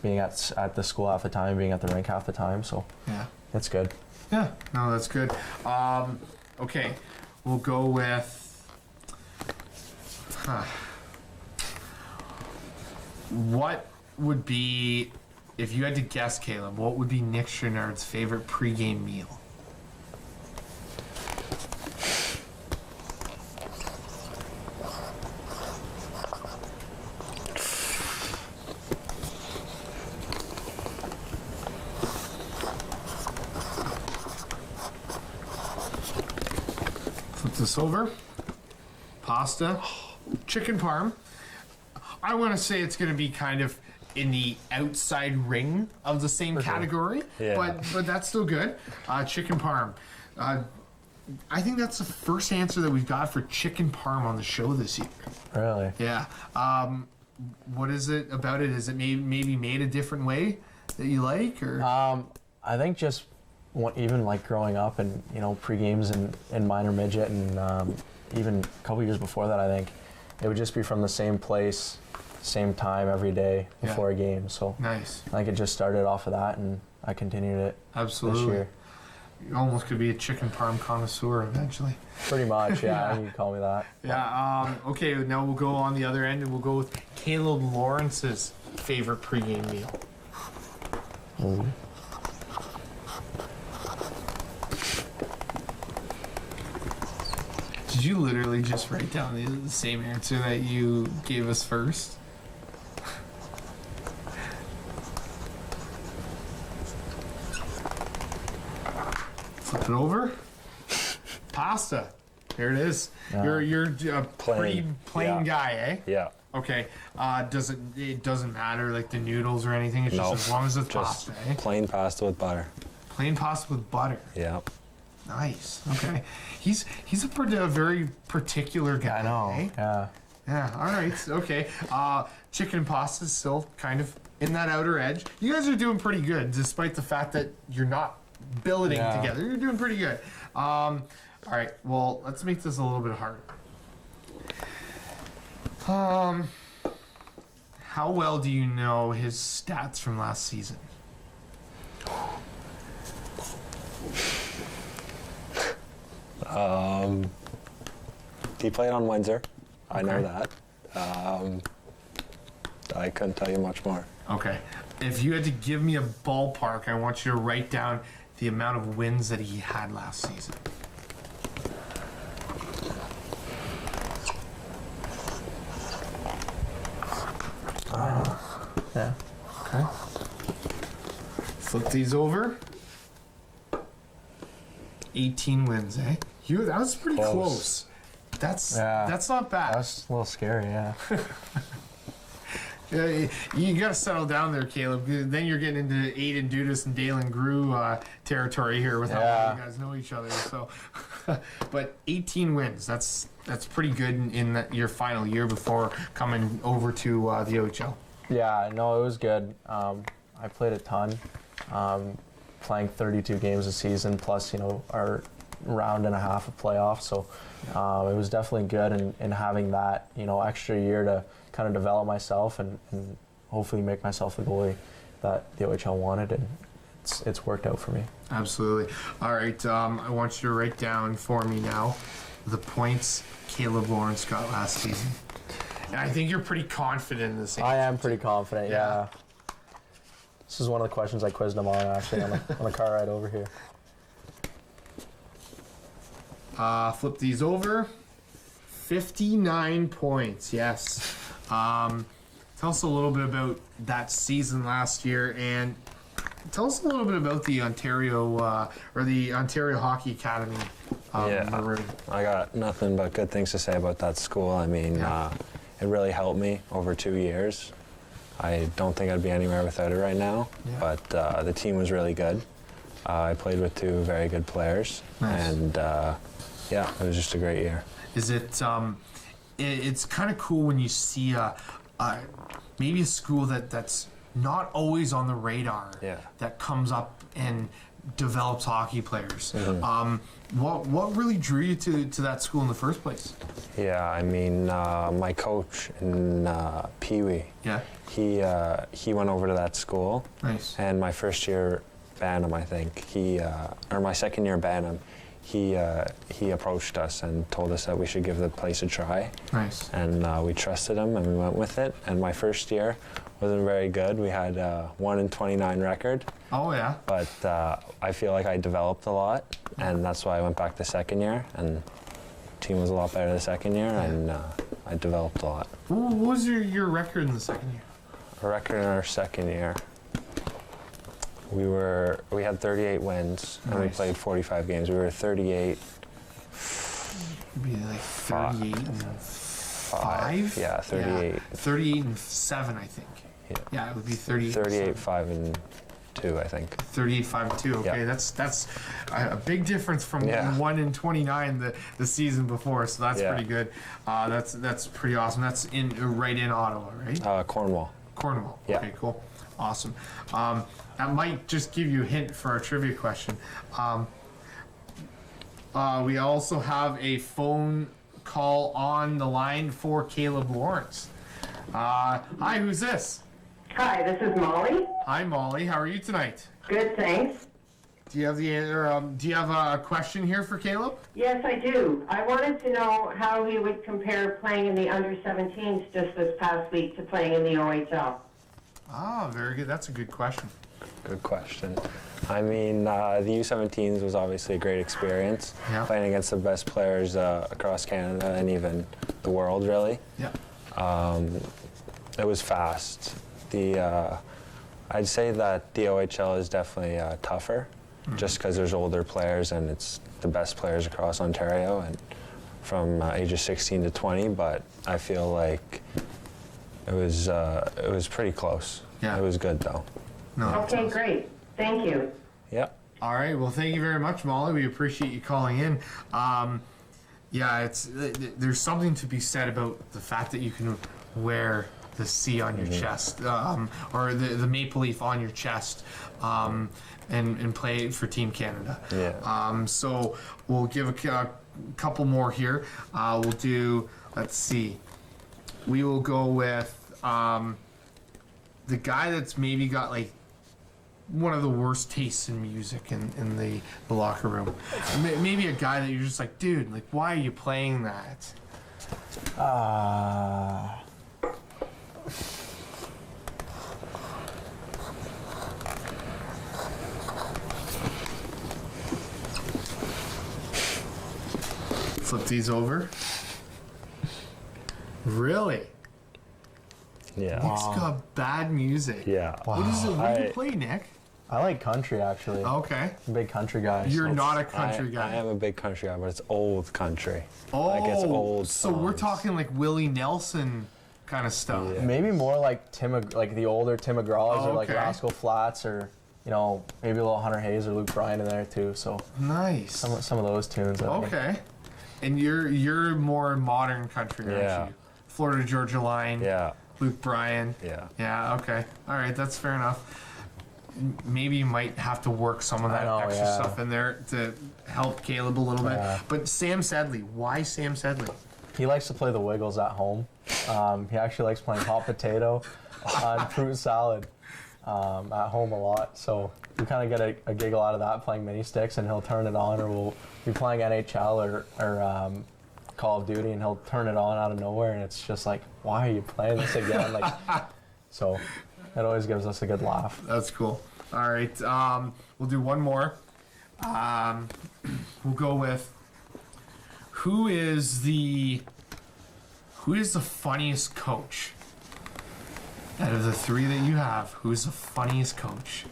being at the school half the time, being at the rink half the time. So yeah, it's good. Yeah, no, that's good. Okay, we'll go with. What would be, if you had to guess, Kaleb, what would be Nick Chenard's favorite pregame meal? Flip this over. Pasta, chicken parm. I want to say it's going to be kind of in the outside ring of the same category, but that's still good. Chicken parm. I think that's the first answer that we've got for chicken parm on the show this year. Really? Yeah. What is it about it? Is it maybe made a different way that you like, or? I think just even like growing up and pre-games and minor midget and even a couple years before that, I think it would just be from the same place, same time every day before a game. So nice. I think it just started off of that, and I continued it. Absolutely. This year. You almost could be a chicken parm connoisseur eventually. Pretty much, yeah. You can call me that. Yeah. Okay. Now we'll go on the other end, and we'll go with Kaleb Lawrence's favorite pregame meal. Mm-hmm. Did you literally just write down the same answer that you gave us first? Flip it over. Pasta. Here it is. You're a pretty plain guy, eh? Yeah. Okay. It doesn't matter like the noodles or anything. It's just as long as it's just pasta. Eh? plain pasta with butter. Plain pasta with butter. Yeah. Nice. Okay. He's a very particular guy. I know. Eh? Yeah. Yeah. All right. Okay. Chicken and pasta is still kind of in that outer edge. You guys are doing pretty good, despite the fact that you're not billeting together. You're doing pretty good. All right. Well, let's make this a little bit harder. How well do you know his stats from last season? He played on Windsor. I know that. I couldn't tell you much more. Okay. If you had to give me a ballpark, I want you to write down the amount of wins that he had last season. Yeah. Okay. Flip these over. 18 wins, eh? That was pretty close. That's not bad. That's a little scary, yeah. Yeah, you got to settle down there, Kaleb. Then you're getting into Aiden Dudas and Dalen Grew territory here with how you guys know each other. So, but 18 wins. That's pretty good in your final year before coming over to the OHL. Yeah, no, it was good. I played a ton, playing 32 games a season plus, our round and a half of playoffs. So it was definitely good, and having that, extra year to kind of develop myself and hopefully make myself the goalie that the OHL wanted, and it's worked out for me. Absolutely. All right, I want you to write down for me now the points Kaleb Lawrence got last season. And I think you're pretty confident in this answer. I am pretty confident, yeah. This is one of the questions I quizzed him on, actually, on the car ride over here. Flip these over. 59 points, yes. Tell us a little bit about that season last year, and tell us a little bit about the Ontario Hockey Academy. I got nothing but good things to say about that school. I mean, it really helped me over 2 years. I don't think I'd be anywhere without it right now, but the team was really good. I played with two very good players, and it was just a great year. Is it? It's kind of cool when you see maybe a school that's not always on the radar. That comes up and develops hockey players. What really drew you to that school in the first place? Yeah, I mean, my coach in Pee Wee. He went over to that school. Nice. And my first year Bantam, I think my second year Bantam, he approached us and told us that we should give the place a try. Nice. And we trusted him and we went with it. And my first year wasn't very good. We had a 1-29 record. Oh yeah. But I feel like I developed a lot, and that's why I went back the second year. And the team was a lot better the second year, and I developed a lot. What was your record in the second year? Our record in our second year, we had 38 wins, and we played 45 games. We were 38. It'd be like 38 and 5? Yeah, 38. Yeah. 38 and 7, I think. Yeah, it would be 38. 38, 5 and 2, I think. 38, 5 and 2. Okay, that's a big difference from 1 and 29 the season before. So that's pretty good. That's pretty awesome. That's right in Ottawa, right? Cornwall. Cornwall. Yeah. Okay, cool. Awesome. That might just give you a hint for our trivia question. We also have a phone call on the line for Kaleb Lawrence. Hi, who's this? Hi, this is Molly. Hi, Molly. How are you tonight? Good, thanks. Do you have a question here for Kaleb? Yes, I do. I wanted to know how he would compare playing in the under-17s just this past week to playing in the OHL. Ah, very good. That's a good question. Good question. I mean, the U17s was obviously a great experience, playing against the best players across Canada and even the world, really. Yeah. It was fast. I'd say that the OHL is definitely tougher, just because there's older players and it's the best players across Ontario and from ages 16 to 20. But I feel like It was pretty close. Yeah. It was good though. No. Okay, great. Thank you. Yep. All right. Well, thank you very much, Molly. We appreciate you calling in. Yeah, there's something to be said about the fact that you can wear the C on your chest, or the maple leaf on your chest, and play for Team Canada. Yeah. So we'll give a couple more here. We'll do. Let's see. We will go with the guy that's maybe got like one of the worst tastes in music in the locker room. Maybe a guy that you're just like, dude, like, why are you playing that? Flip these over. Really? Yeah. Nick's got bad music. Yeah. What is it? What do you play, Nick? I like country, actually. Okay. I'm a big country guy. You're so not a country guy. I am a big country guy, but it's old country. Oh, like it's old so we're songs. talking like Willie Nelson kind of stuff. Yeah. Maybe more like like the older Tim McGraw's or like okay. Rascal Flatts, or maybe a little Hunter Hayes or Luke Bryan in there too. So nice. Some of those tunes. Okay. And you're more modern country, aren't you? Florida Georgia Line. Yeah. Luke Bryan. Yeah. Yeah. Okay. All right. That's fair enough. Maybe you might have to work some of that extra stuff in there to help Kaleb a little bit. But Sam Sedley, why Sam Sedley? He likes to play the Wiggles at home. He actually likes playing hot potato on fruit salad at home a lot. So we kind of get a giggle out of that, playing mini sticks, and he'll turn it on, or we'll be playing NHL or Call of Duty, and he'll turn it on out of nowhere, and it's just like, why are you playing this again? So it always gives us a good laugh. That's cool. All right, we'll do one more. We'll go with who is the funniest coach out of the three that you have? Who's the funniest coach?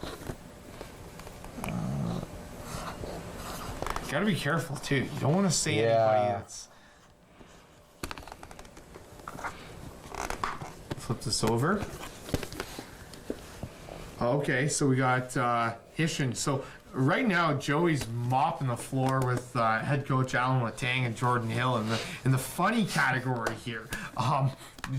Got to be careful too. You don't want to say anybody that's. Flip this over. Okay, so we got Hishin. So right now, Joey's mopping the floor with head coach Alan Letang and Jordan Hill in the funny category here.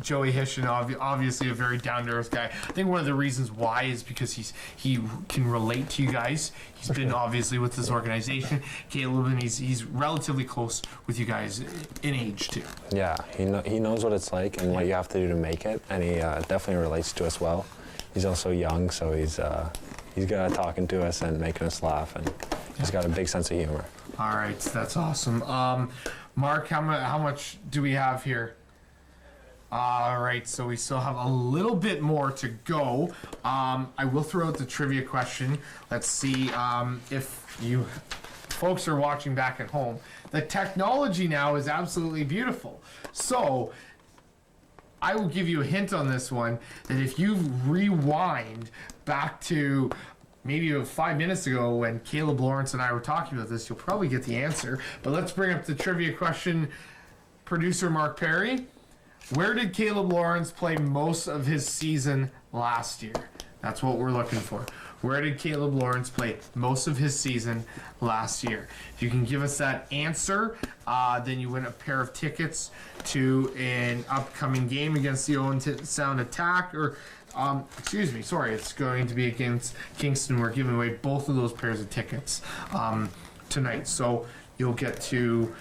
Joey Hishin, obviously a very down-to-earth guy. I think one of the reasons why is because he can relate to you guys. He's been obviously with this organization, Kaleb, and he's relatively close with you guys in age too. Yeah, he knows what it's like and what you have to do to make it, and he definitely relates to us well. He's also young, so he's good at talking to us and making us laugh, and he's got a big sense of humor. All right, that's awesome. Mark, how much do we have here? All right, so we still have a little bit more to go. I will throw out the trivia question. Let's see if you folks are watching back at home. The technology now is absolutely beautiful. So I will give you a hint on this one, that if you rewind back to maybe about 5 minutes ago when Kaleb Lawrence and I were talking about this, you'll probably get the answer. But let's bring up the trivia question. Producer Mark Perry, where did Kaleb Lawrence play most of his season last year? That's what we're looking for. Where did Kaleb Lawrence play most of his season last year? If you can give us that answer, then you win a pair of tickets to an upcoming game against the Owen Sound Attack, or it's going to be against Kingston. We're giving away both of those pairs of tickets tonight, so you'll get to.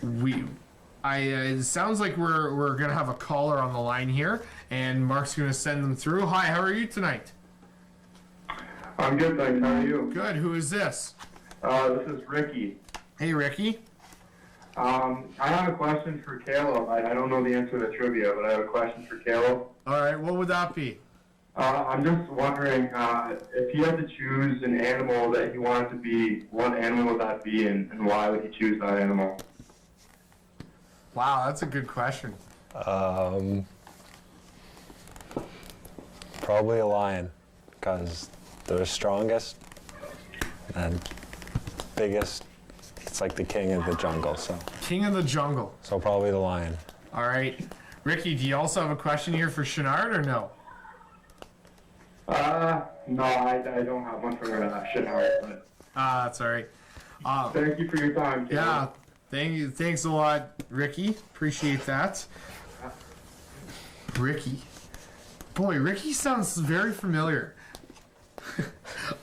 It sounds like we're gonna have a caller on the line here, and Mark's gonna send them through. Hi, how are you tonight? I'm good, thanks. How are you? Good. Who is this? This is Ricky. Hey, Ricky. I have a question for Kaleb. I don't know the answer to the trivia, but I have a question for Kaleb. All right, what would that be? I'm just wondering, if he had to choose an animal that he wanted to be, what animal would that be, and why would he choose that animal? Wow, that's a good question. Probably a lion, because they're the strongest and biggest. It's like the king of the jungle, so. King of the jungle. So probably the lion. All right. Ricky, do you also have a question here for Chenard or no? No, I don't have one for Chenard, but... That's all right. Thank you for your time, Caleb. Yeah, thank you. Thanks a lot, Ricky. Appreciate that. Ricky. Boy, Ricky sounds very familiar.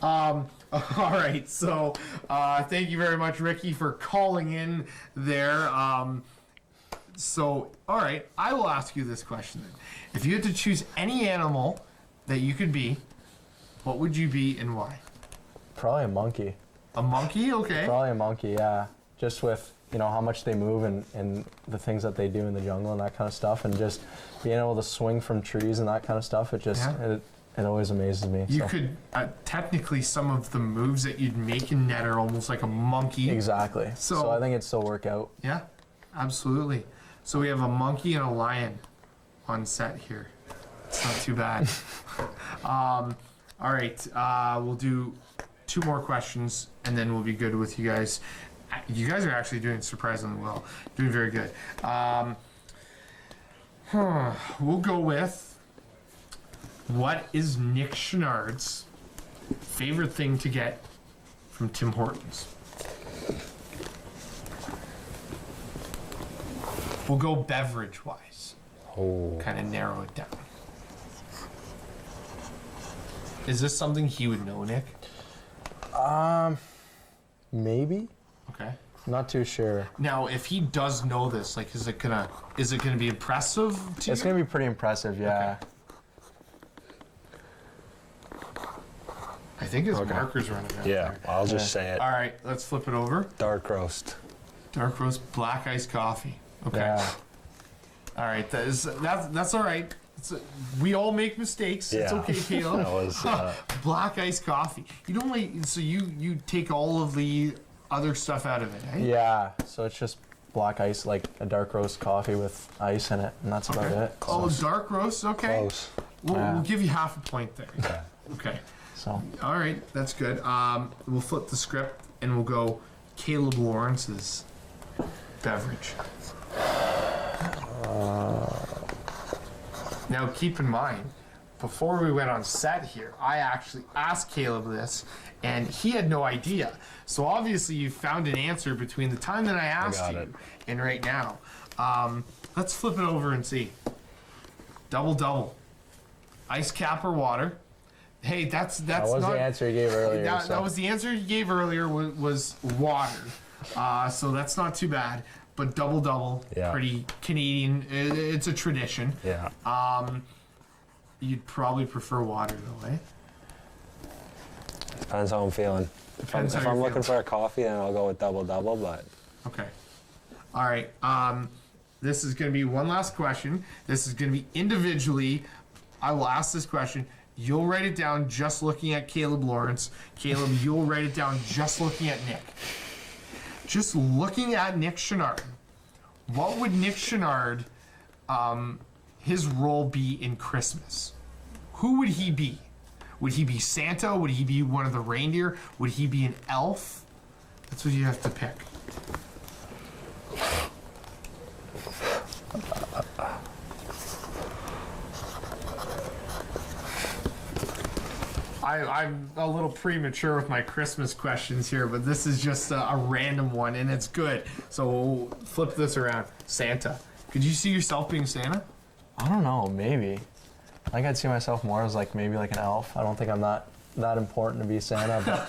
All right, so thank you very much, Ricky, for calling in there. So, all right, I will ask you this question then. If you had to choose any animal that you could be, what would you be and why? Probably a monkey. A monkey? Okay. Probably a monkey, yeah. Just with, how much they move and the things that they do in the jungle and that kind of stuff, and just being able to swing from trees and that kind of stuff, it always amazes me. You could, technically, some of the moves that you'd make in net are almost like a monkey. Exactly. So I think it'd still work out. Yeah, absolutely. So we have a monkey and a lion on set here. It's not too bad. All right, we'll do 2 more questions, and then we'll be good with you guys. You guys are actually doing surprisingly well. Doing very good. We'll go with, what is Nick Chenard's favorite thing to get from Tim Hortons? We'll go beverage-wise. Oh. Kind of narrow it down. Is this something he would know, Nick? Maybe. Okay. Not too sure. Now, if he does know this, like, is it gonna be impressive to you? It's gonna be pretty impressive, yeah. Okay. I think his marker's running out. Yeah, there. I'll just say it. All right, let's flip it over. Dark roast. Dark roast, black iced coffee. Okay. Yeah. All right, that's all right. We all make mistakes. Yeah. It's okay, Caleb. That was, black iced coffee. You don't like, so you take all of the other stuff out of it, eh? Yeah, so it's just black ice, like a dark roast coffee with ice in it, and that's about it. Oh, dark roast, okay. Close. We'll give you half a point there. Okay. Okay. So. All right, that's good. We'll flip the script and we'll go Kaleb Lawrence's beverage. Now, keep in mind, before we went on set here, I actually asked Kaleb this, and he had no idea. So obviously, you found an answer between the time that I asked you and right now. Let's flip it over and see. Double. Ice cap or water? Hey, that's that was not the answer you gave earlier. That was the answer you gave earlier. Was water. So that's not too bad. But double, pretty Canadian. It's a tradition. Yeah. You'd probably prefer water though, eh? Depends how I'm feeling. If I'm looking for a coffee, then I'll go with double, but... Okay. All right. This is going to be one last question. This is going to be individually. I will ask this question. You'll write it down just looking at Kaleb Lawrence. Kaleb, you'll write it down just looking at Nick. Just looking at Nick Chenard. What would Nick Chenard, his role be in Christmas? Who would he be? Would he be Santa? Would he be one of the reindeer? Would he be an elf? That's what you have to pick. I'm a little premature with my Christmas questions here, but this is just a random one, and it's good. So we'll flip this around. Santa. Could you see yourself being Santa? I don't know, maybe. I think I'd see myself more as maybe like an elf. I don't think I'm that important to be Santa, but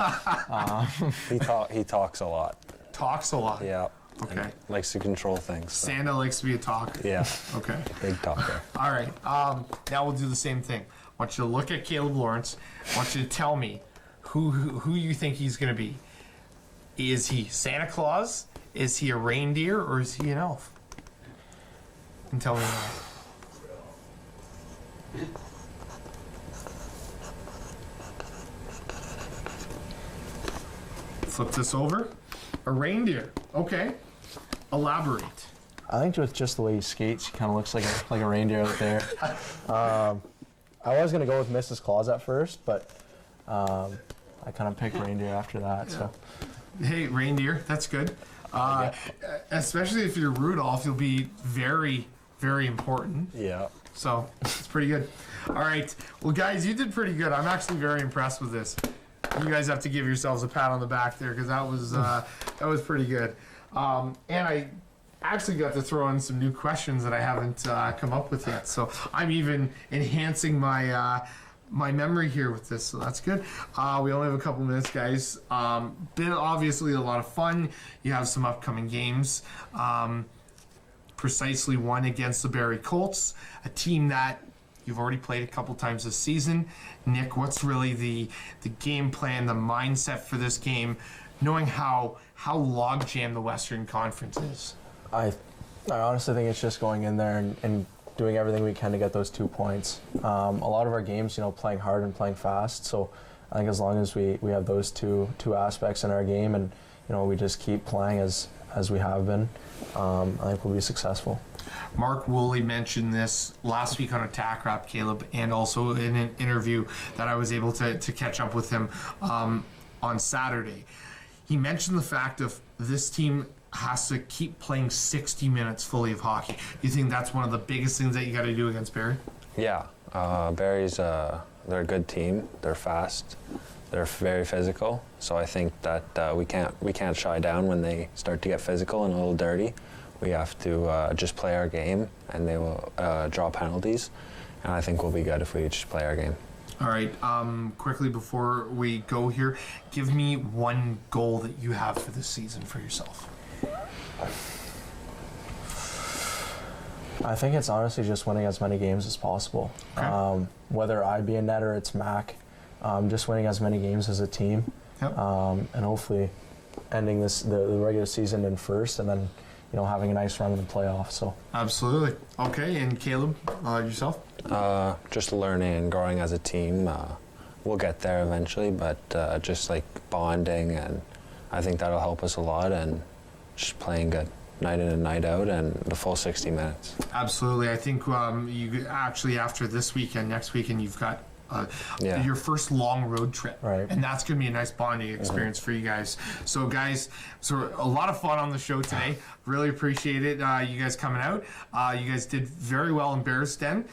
he talks a lot. Talks a lot? Yeah. Okay. And likes to control things. So. Santa likes to be a talker? Yeah. Okay. Big talker. All right. Now we'll do the same thing. I want you to look at Kaleb Lawrence. I want you to tell me who you think he's going to be. Is he Santa Claus? Is he a reindeer? Or is he an elf? And tell me now. Flip this over. A reindeer. Okay. Elaborate. I think with just the way he skates, he kind of looks like a reindeer out there. I was gonna go with Mrs. Claus at first, but I kind of picked reindeer after that. So. Hey, reindeer. That's good. Especially if you're Rudolph, you'll be very very important. Yeah. So it's pretty good. All right. Well, guys, you did pretty good. I'm actually very impressed with this. You guys have to give yourselves a pat on the back there because that was pretty good. And I actually got to throw in some new questions that I haven't come up with yet. So I'm even enhancing my my memory here with this, so that's good. We only have a couple minutes, guys. Been obviously a lot of fun. You have some upcoming games. Precisely one against the Barrie Colts, a team that you've already played a couple times this season. Nick, what's really the game plan, the mindset for this game, knowing how logjam the Western Conference is? I honestly think it's just going in there and doing everything we can to get those 2 points. A lot of our games, playing hard and playing fast. So I think as long as we have those two aspects in our game and we just keep playing as we have been, I think we'll be successful. Mark Woolley mentioned this last week on Attack Wrap, Kaleb, and also in an interview that I was able to catch up with him on Saturday. He mentioned the fact of this team has to keep playing 60 minutes fully of hockey. You think that's one of the biggest things that you got to do against Barrie? Yeah, Barrie's they're a good team. They're fast. They're very physical. So I think that we can't shy down when they start to get physical and a little dirty. We have to just play our game, and they will draw penalties. And I think we'll be good if we just play our game. All right, quickly before we go here, give me one goal that you have for this season for yourself. I think it's honestly just winning as many games as possible. Okay. Whether I be a net or it's Mac, just winning as many games as a team, and hopefully ending the regular season in first, and then having a nice run in the playoffs. So absolutely. Okay, and Kaleb, yourself? Just learning and growing as a team. We'll get there eventually, but just like bonding, and I think that'll help us a lot, and just playing good night in and night out, and the full 60 minutes. Absolutely. I think you actually, after this weekend, next weekend, you've got your first long road trip. Right. And that's going to be a nice bonding experience for you guys. So, guys, a lot of fun on the show today. Really appreciate it, you guys coming out. You guys did very well in Bears Den.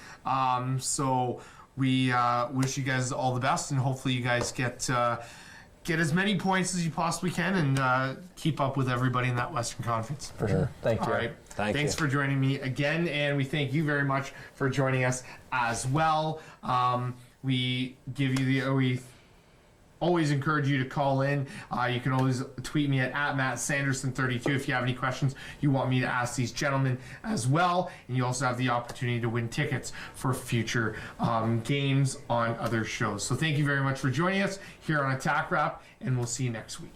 So we wish you guys all the best, and hopefully you guys get as many points as you possibly can and keep up with everybody in that Western Conference. For sure. Thank you. All right. Thanks you. for joining me again, and we thank you very much for joining us as well. We always encourage you to call in. You can always tweet me at Matt Sanderson 32 if you have any questions you want me to ask these gentlemen as well. And you also have the opportunity to win tickets for future games on other shows. So thank you very much for joining us here on Attack Wrap, and we'll see you next week.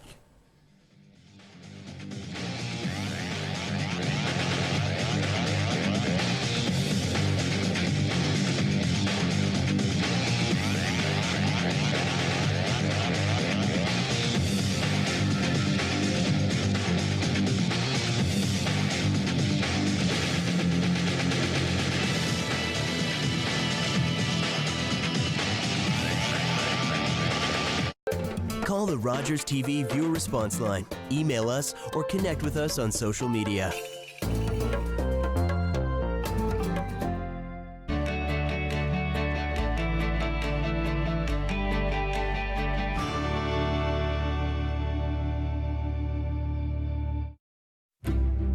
Call the Rogers TV viewer response line, email us, or connect with us on social media.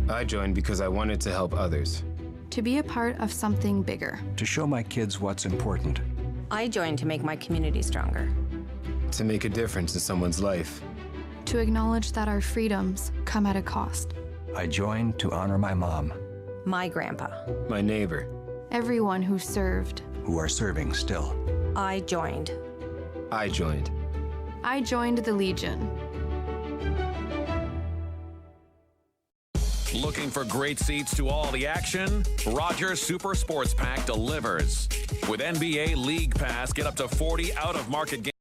I joined because I wanted to help others. To be a part of something bigger. To show my kids what's important. I joined to make my community stronger. To make a difference in someone's life. To acknowledge that our freedoms come at a cost. I joined to honor my mom. My grandpa. My neighbor. Everyone who served. Who are serving still. I joined. I joined. I joined the Legion. Looking for great seats to all the action? Rogers Super Sports Pack delivers. With NBA League Pass, get up to 40 out-of-market games.